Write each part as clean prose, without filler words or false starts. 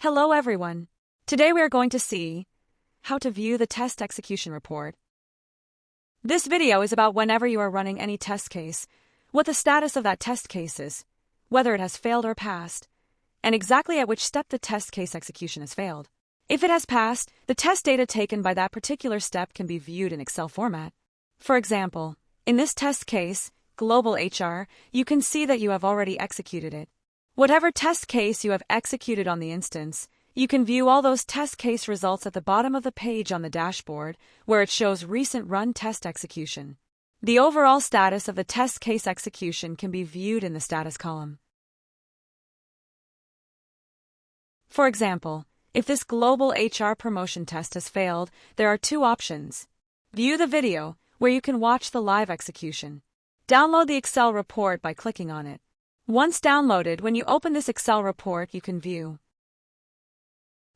Hello everyone. Today we are going to see how to view the test execution report. This video is about whenever you are running any test case, what the status of that test case is, whether it has failed or passed, and exactly at which step the test case execution has failed. If it has passed, the test data taken by that particular step can be viewed in Excel format. For example, in this test case, Global HR, you can see that you have already executed it. Whatever test case you have executed on the instance, you can view all those test case results at the bottom of the page on the dashboard, where it shows recent run test execution. The overall status of the test case execution can be viewed in the status column. For example, if this global HR promotion test has failed, there are two options. View the video, where you can watch the live execution. Download the Excel report by clicking on it. Once downloaded, when you open this Excel report, you can view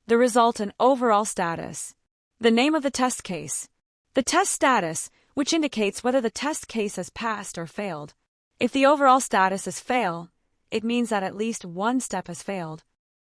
the result and overall status, the name of the test case, the test status, which indicates whether the test case has passed or failed. If the overall status is fail, it means that at least one step has failed.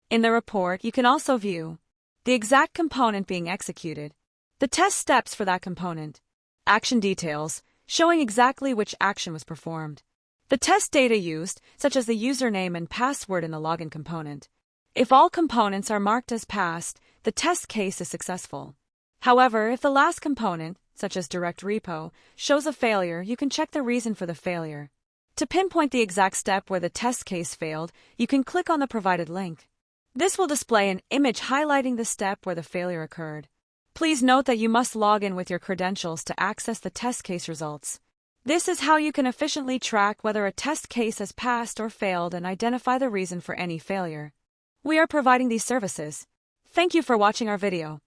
In the report, you can also view the exact component being executed, the test steps for that component, action details, showing exactly which action was performed, the test data used, such as the username and password in the login component. If all components are marked as passed, the test case is successful. However, if the last component, such as direct repo, shows a failure, you can check the reason for the failure. To pinpoint the exact step where the test case failed, you can click on the provided link. This will display an image highlighting the step where the failure occurred. Please note that you must log in with your credentials to access the test case results. This is how you can efficiently track whether a test case has passed or failed and identify the reason for any failure. We are providing these services. Thank you for watching our video.